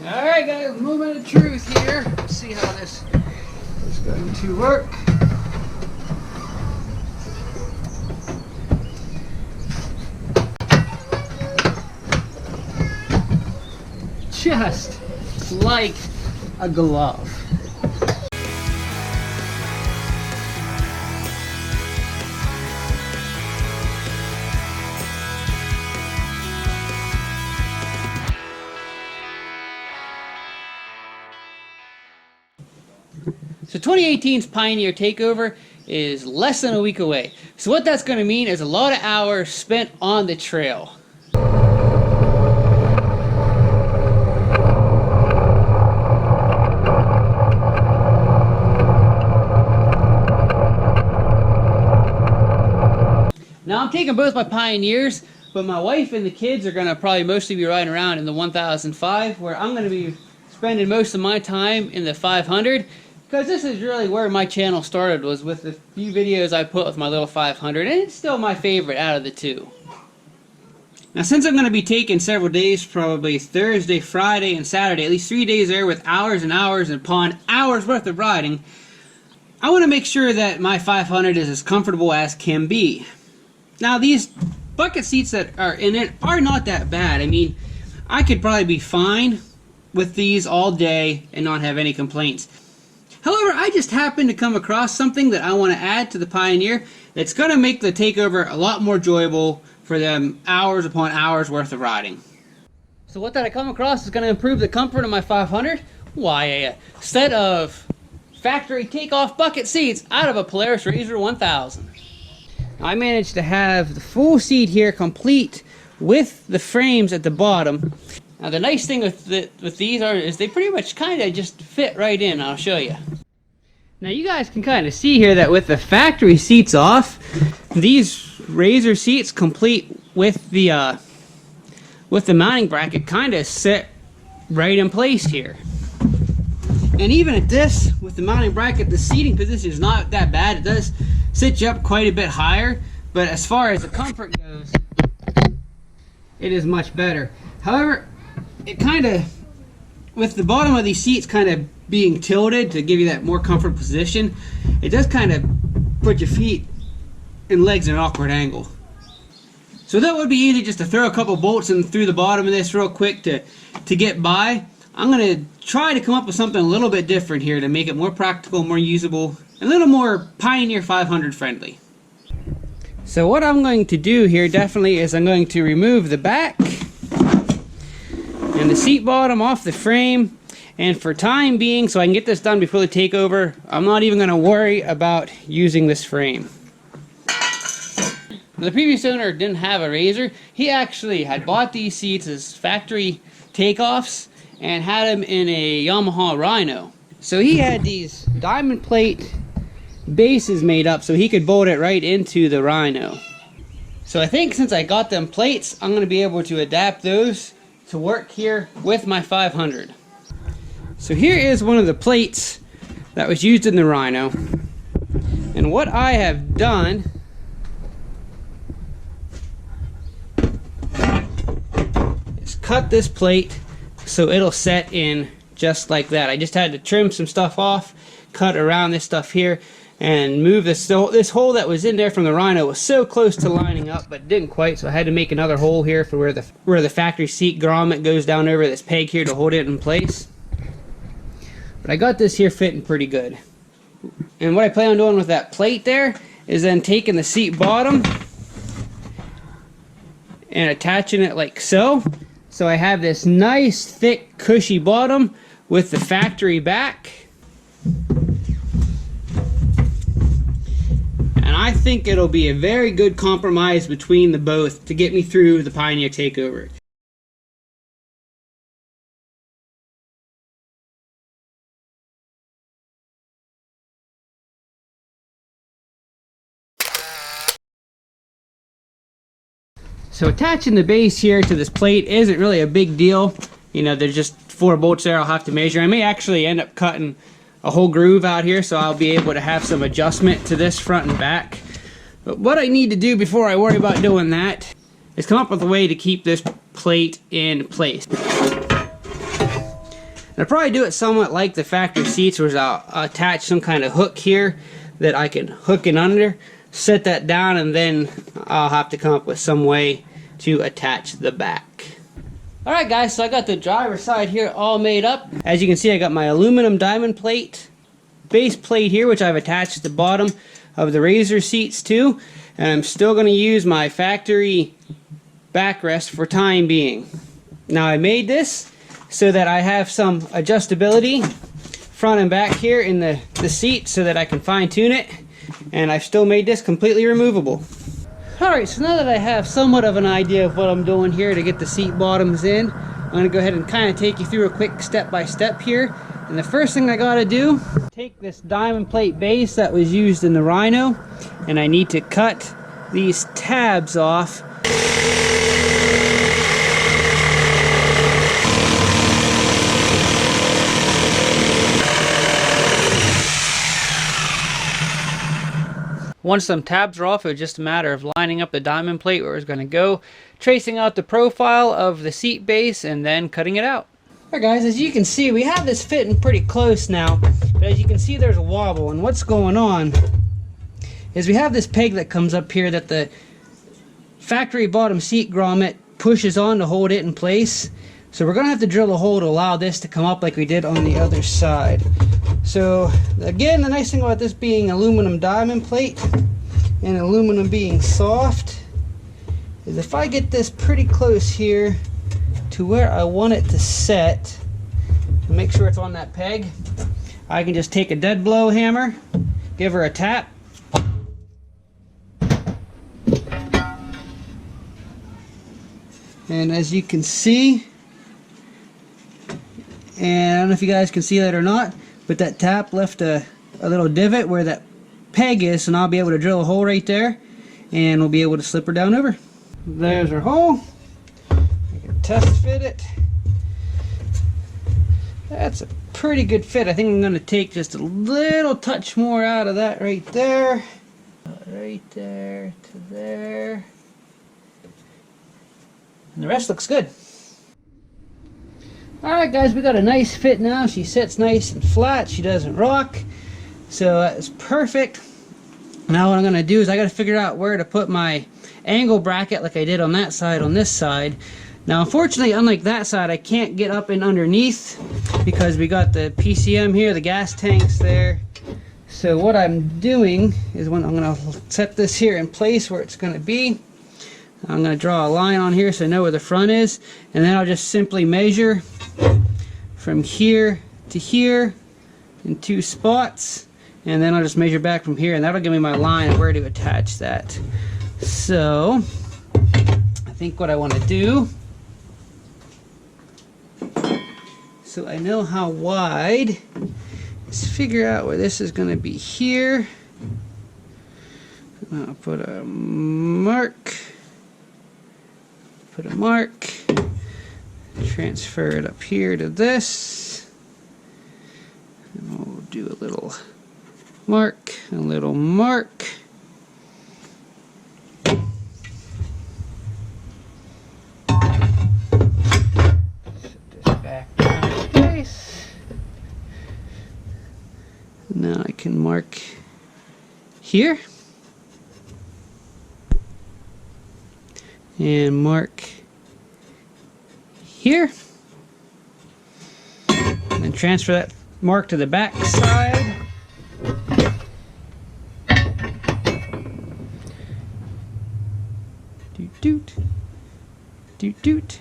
Alright guys, moment of truth here. Let's see how this is going to work. Just like a glove. So 2018's Pioneer Takeover is less than a week away. So what that's going to mean is a lot of hours spent on the trail. Now I'm taking both my Pioneers, but my wife and the kids are going to probably mostly be riding around in the 1005, where I'm going to be spending most of my time in the 500. Because this is really where my channel started, was with the few videos I put with my little 500, and it's still my favorite out of the two. Now since I'm going to be taking several days, probably Thursday, Friday, and Saturday, at least 3 days there with hours and hours upon hours worth of riding, I want to make sure that my 500 is as comfortable as can be. Now these bucket seats that are in it are not that bad. I mean, I could probably be fine with these all day and not have any complaints. However, I just happened to come across something that I want to add to the Pioneer that's going to make the takeover a lot more enjoyable for them hours upon hours worth of riding. So what that I come across is going to improve the comfort of my 500. Why, a set of factory takeoff bucket seats out of a Polaris RZR 1000. I managed to have the full seat here complete with the frames at the bottom. Now the nice thing with these is they pretty much kind of just fit right in. I'll show you. Now you guys can kind of see here that with the factory seats off, these RZR seats complete with the mounting bracket kind of sit right in place here. And even at this, with the mounting bracket, the seating position is not that bad. It does sit you up quite a bit higher, but as far as the comfort goes, it is much better. However, it kind of, with the bottom of these seats kind of being tilted to give you that more comfortable position, it does kind of put your feet and legs in an awkward angle. So that would be easy just to throw a couple bolts in through the bottom of this real quick to get by. I'm going to try to come up with something a little bit different here to make it more practical, more usable, a little more Pioneer 500 friendly. So what I'm going to do here definitely is I'm going to remove the back and the seat bottom off the frame, and for time being, so I can get this done before the takeover, I'm not even going to worry about using this frame. The previous owner didn't have a RZR. He actually had bought these seats as factory takeoffs and had them in a Yamaha Rhino. So he had these diamond plate bases made up so he could bolt it right into the Rhino. So I think since I got them plates, I'm going to be able to adapt those to work here with my 500. So here is one of the plates that was used in the Rhino, and what I have done is cut this plate so it'll set in just like that. I just had to trim some stuff off, cut around this stuff here, and move this. So this hole that was in there from the Rhino was so close to lining up, but didn't quite, so I had to make another hole here for where the factory seat grommet goes down over this peg here to hold it in place. But I got this here fitting pretty good. And what I plan on doing with that plate there is then taking the seat bottom and attaching it like so. So I have this nice thick cushy bottom with the factory back. And I think it'll be a very good compromise between the both to get me through the Pioneer takeover. So attaching the base here to this plate isn't really a big deal. You know, there's just 4 bolts there I'll have to measure. I may actually end up cutting a whole groove out here, so I'll be able to have some adjustment to this front and back. But what I need to do before I worry about doing that is come up with a way to keep this plate in place. And I'll probably do it somewhat like the factory seats, where I'll attach some kind of hook here that I can hook it under, set that down, and then I'll have to come up with some way to attach the back. Alright guys, so I got the driver's side here all made up. As you can see, I got my aluminum diamond plate, base plate here, which I've attached to the bottom of the RZR seats too. And I'm still going to use my factory backrest for time being. Now I made this so that I have some adjustability front and back here in the seat so that I can fine tune it. And I've still made this completely removable. Alright, so now that I have somewhat of an idea of what I'm doing here to get the seat bottoms in, I'm going to go ahead and kind of take you through a quick step-by-step here. And the first thing I got to do, take this diamond plate base that was used in the Rhino, and I need to cut these tabs off. Once some tabs are off, it was just a matter of lining up the diamond plate where it was going to go, tracing out the profile of the seat base, and then cutting it out. Alright guys, as you can see, we have this fitting pretty close now, but as you can see, there's a wobble, and what's going on is we have this peg that comes up here that the factory bottom seat grommet pushes on to hold it in place. So we're going to have to drill a hole to allow this to come up like we did on the other side. So again, the nice thing about this being aluminum diamond plate and aluminum being soft is if I get this pretty close here to where I want it to set, and make sure it's on that peg, I can just take a dead blow hammer, give her a tap, and as you can see, and I don't know if you guys can see that or not, but that tap left a little divot where that peg is, and I'll be able to drill a hole right there, and we'll be able to slip her down over. There's our hole. I can test fit it. That's a pretty good fit. I think I'm going to take just a little touch more out of that right there. Right there to there. And the rest looks good. Alright guys, we got a nice fit now. She sits nice and flat. She doesn't rock. So that's perfect. Now what I'm going to do is I got to figure out where to put my angle bracket like I did on that side on this side. Now unfortunately, unlike that side, I can't get up and underneath because we got the PCM here, the gas tanks there. So what I'm doing is when I'm going to set this here in place where it's going to be. I'm going to draw a line on here so I know where the front is, and then I'll just simply measure from here to here in 2 spots, and then I'll just measure back from here, and that'll give me my line of where to attach that. So I think what I want to do, so I know how wide, is figure out where this is going to be here. I'll put a mark. Put a mark, transfer it up here to this, and we'll do a little mark, a little mark. Set this back down in place. Now I can mark here. And mark here, and then transfer that mark to the back side. Doot doot, doot doot.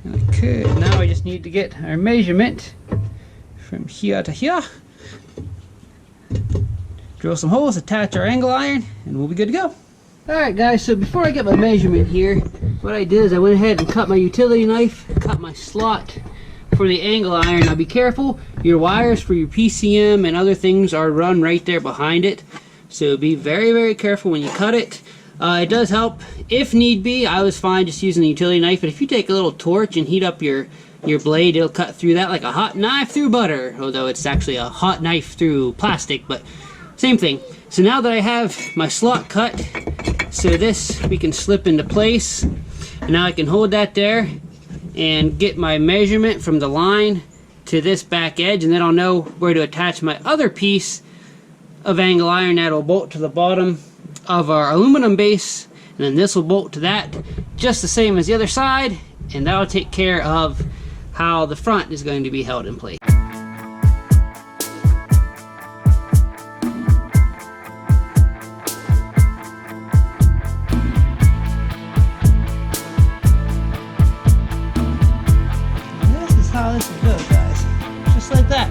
And I could, now I just need to get our measurement from here to here. Drill some holes, attach our angle iron, and we'll be good to go. Alright guys, so before I get my measurement here, what I did is I went ahead and cut my utility knife, cut my slot for the angle iron. Now be careful, your wires for your PCM and other things are run right there behind it. So be very, very careful when you cut it. It does help if need be. I was fine just using the utility knife, but if you take a little torch and heat up your blade, it'll cut through that like a hot knife through butter. Although it's actually a hot knife through plastic, but same thing. So now that I have my slot cut, so this we can slip into place, and now I can hold that there, and get my measurement from the line to this back edge, and then I'll know where to attach my other piece of angle iron that will bolt to the bottom of our aluminum base, and then this will bolt to that just the same as the other side, and that'll take care of how the front is going to be held in place. This is how this will go, guys. Just like that.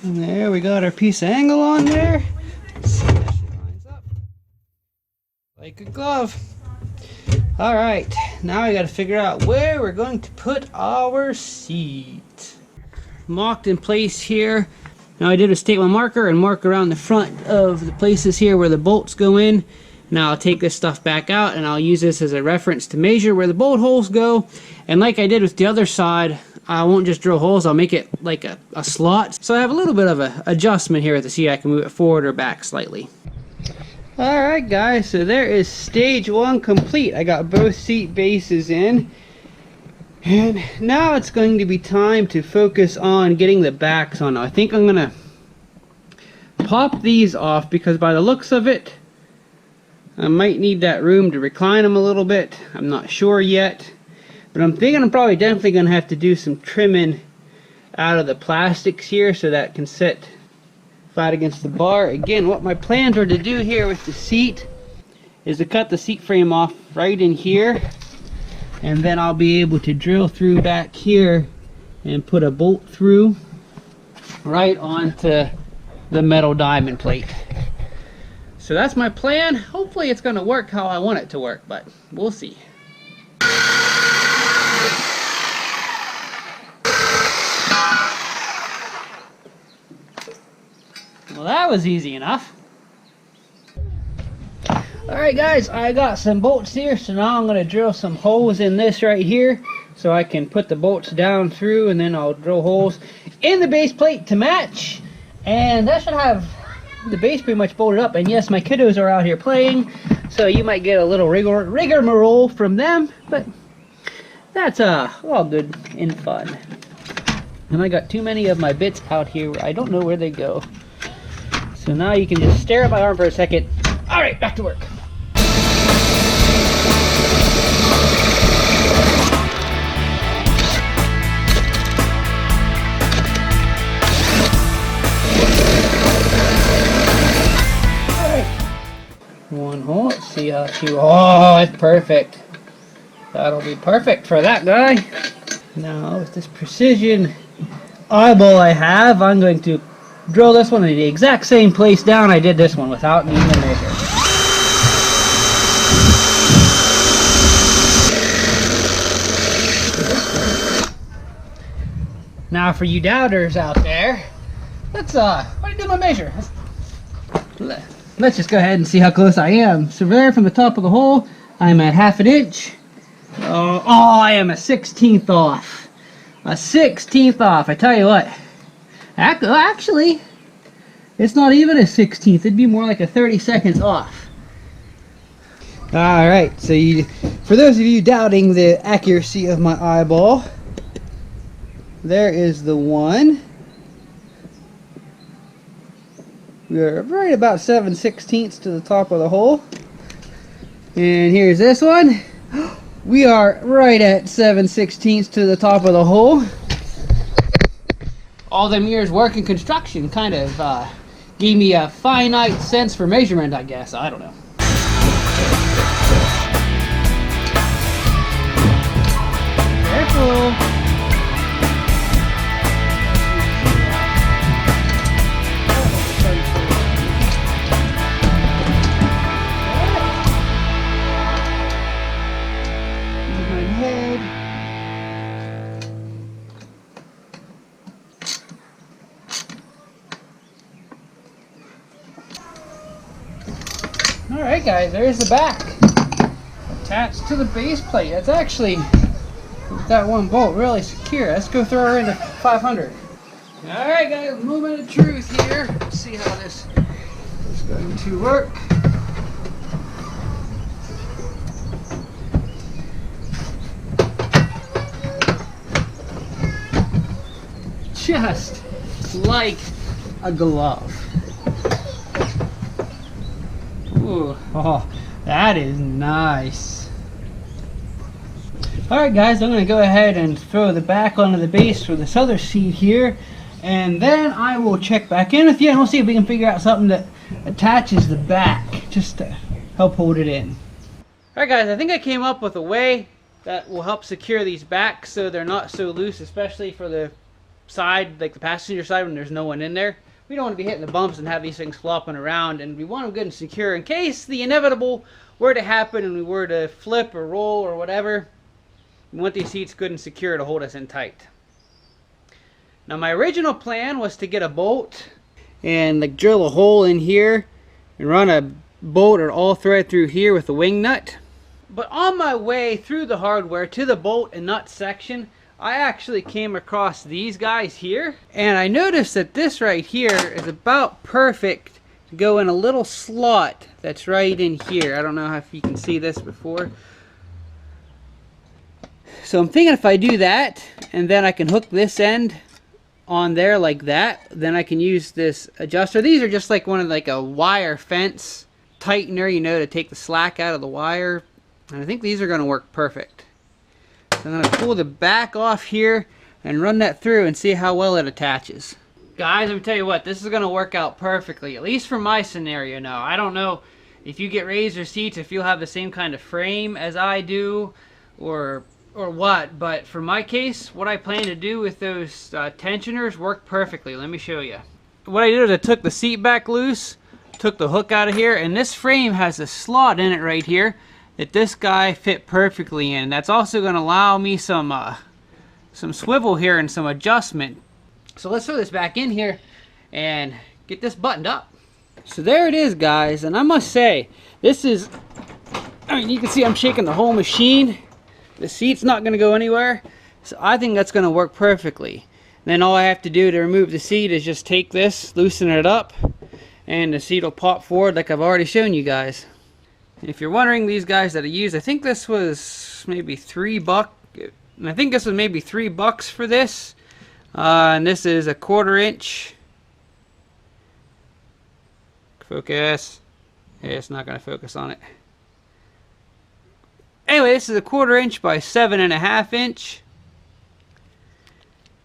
And there we got our piece of angle on there. Let's see if that shit lines up like a glove. Alright, now we got to figure out where we're going to put our seat. Mocked in place here. Now I did a statement marker and mark around the front of the places here where the bolts go in. Now I'll take this stuff back out and I'll use this as a reference to measure where the bolt holes go. And like I did with the other side, I won't just drill holes, I'll make it like a slot. So I have a little bit of an adjustment here to see I can move it forward or back slightly. Alright guys, so there is stage one complete. I got both seat bases in. And now it's going to be time to focus on getting the backs on. I think I'm going to pop these off because by the looks of it, I might need that room to recline them a little bit. I'm not sure yet. But I'm thinking I'm probably definitely going to have to do some trimming out of the plastics here so that can sit flat against the bar. Again, what my plans are to do here with the seat is to cut the seat frame off right in here. And then I'll be able to drill through back here and put a bolt through right onto the metal diamond plate. So that's my plan. Hopefully it's going to work how I want it to work, but we'll see. Well, that was easy enough. Alright guys, I got some bolts here, so now I'm going to drill some holes in this right here so I can put the bolts down through, and then I'll drill holes in the base plate to match, and that should have the base pretty much bolted up. And yes, my kiddos are out here playing, so you might get a little rigmarole from them, but that's all good and fun. And I got too many of my bits out here where I don't know where they go. So now you can just stare at my arm for a second. Alright, back to work. Alright. One hole. Let's see how she... Oh, it's perfect. That'll be perfect for that guy. Now, with this precision eyeball I have, I'm going to drill this one in the exact same place down I did this one without needing to measure. Now for you doubters out there, let's do my measure. Let's just go ahead and see how close I am. So there from the top of the hole, I'm at 1/2 inch. Oh, I am a 1/16 off. A 1/16 off, I tell you what. Actually, it's not even a 1/16. It'd be more like a 30 off. Alright, so for those of you doubting the accuracy of my eyeball, there is the one. We're right about 7/16 to the top of the hole. And here's this one. We are right at 7/16 to the top of the hole. All them years working construction kind of gave me a finite sense for measurement, I guess. I don't know. Careful. Alright guys, there's the back attached to the base plate. That's actually, with that one bolt, really secure. Let's go throw her into 500. Alright guys, moment of truth here. Let's see how this is going to work. Just like a glove. Ooh, oh, that is nice. Alright guys, I'm going to go ahead and throw the back onto the base for this other seat here, and then I will check back in with you and we'll see if we can figure out something that attaches the back just to help hold it in. Alright guys, I think I came up with a way that will help secure these back so they're not so loose, especially for the side, like the passenger side when there's no one in there. We don't want to be hitting the bumps and have these things flopping around, and we want them good and secure in case the inevitable were to happen and we were to flip or roll or whatever. We want these seats good and secure to hold us in tight. Now my original plan was to get a bolt and like drill a hole in here and run a bolt or all thread through here with a wing nut. But on my way through the hardware to the bolt and nut section, I actually came across these guys here, and I noticed that this right here is about perfect to go in a little slot that's right in here. I don't know if you can see this before. So I'm thinking if I do that, and then I can hook this end on there like that, then I can use this adjuster. These are just like one of like a wire fence tightener, you know, to take the slack out of the wire. And I think these are going to work perfect. So I'm going to pull the back off here and run that through and see how well it attaches. Guys, let me tell you what, this is going to work out perfectly, at least for my scenario now. I don't know if you get RZR seats, if you'll have the same kind of frame as I do, or what, but for my case, what I plan to do with those tensioners worked perfectly. Let me show you. What I did is I took the seat back loose, took the hook out of here, and this frame has a slot in it right here that this guy fit perfectly in. That's also going to allow me some swivel here and some adjustment. So let's throw this back in here and get this buttoned up. So there it is, guys, and I must say, this is, I mean, you can see I'm shaking the whole machine. The seat's not going to go anywhere, so I think that's going to work perfectly. Then all I have to do to remove the seat is just take this, loosen it up, and the seat will pop forward like I've already shown you guys. If you're wondering, these guys that I used, I think this was maybe $3, and I think this was maybe $3 for this. And this is a 1/4 inch. Focus. Yeah, it's not going to focus on it. Anyway, this is a 1/4 inch by 7.5 inch.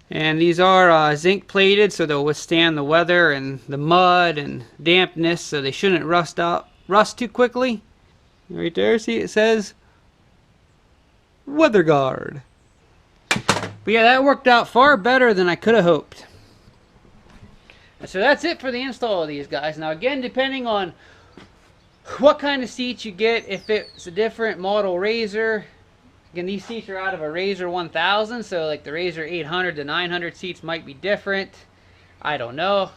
And these are zinc plated, so they'll withstand the weather and the mud and dampness, so they shouldn't rust too quickly. Right there, see it says Weather Guard. But yeah, that worked out far better than I could have hoped. So that's it for the install of these guys. Now again, depending on what kind of seats you get, if it's a different model RZR, again, these seats are out of a RZR 1000, so like the RZR 800 to 900 seats might be different. I don't know.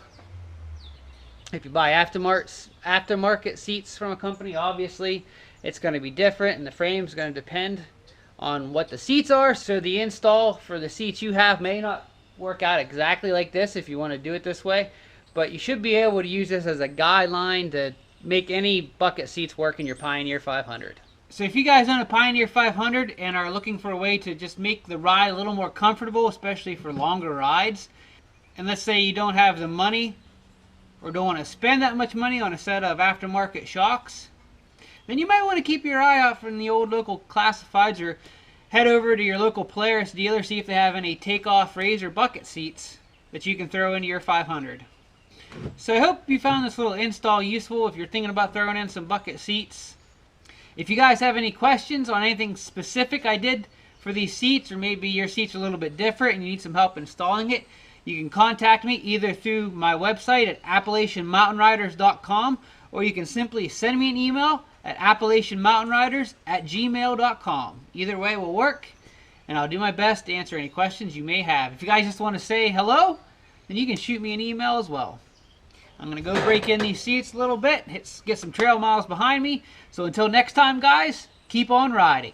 If you buy aftermarket seats from a company, obviously it's going to be different, and the frame's going to depend on what the seats are. So the install for the seats you have may not work out exactly like this if you want to do it this way, but you should be able to use this as a guideline to make any bucket seats work in your Pioneer 500. So if you guys own a Pioneer 500 and are looking for a way to just make the ride a little more comfortable, especially for longer rides, and let's say you don't have the money or don't want to spend that much money on a set of aftermarket shocks, then you might want to keep your eye out from the old local classifieds, or head over to your local Polaris dealer, see if they have any takeoff RZR bucket seats that you can throw into your 500. So I hope you found this little install useful if you're thinking about throwing in some bucket seats. If you guys have any questions on anything specific I did for these seats, or maybe your seats are a little bit different and you need some help installing it, you can contact me either through my website at AppalachianMountainRiders.com, or you can simply send me an email at AppalachianMountainRiders@gmail.com. Either way will work, and I'll do my best to answer any questions you may have. If you guys just want to say hello, then you can shoot me an email as well. I'm going to go break in these seats a little bit, get some trail miles behind me. So until next time, guys, keep on riding.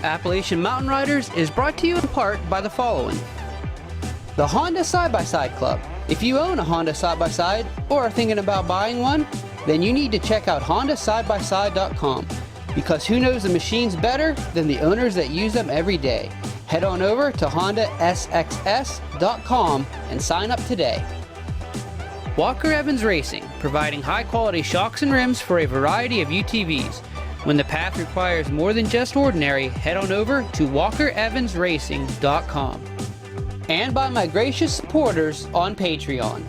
Appalachian Mountain Riders is brought to you in part by the following. The Honda Side-by-Side Club. If you own a Honda Side-by-Side or are thinking about buying one, then you need to check out HondaSidebyside.com, because who knows the machines better than the owners that use them every day. Head on over to HondaSXS.com and sign up today. Walker Evans Racing, providing high-quality shocks and rims for a variety of UTVs. When the path requires more than just ordinary, head on over to WalkerEvansRacing.com. And by my gracious supporters on Patreon.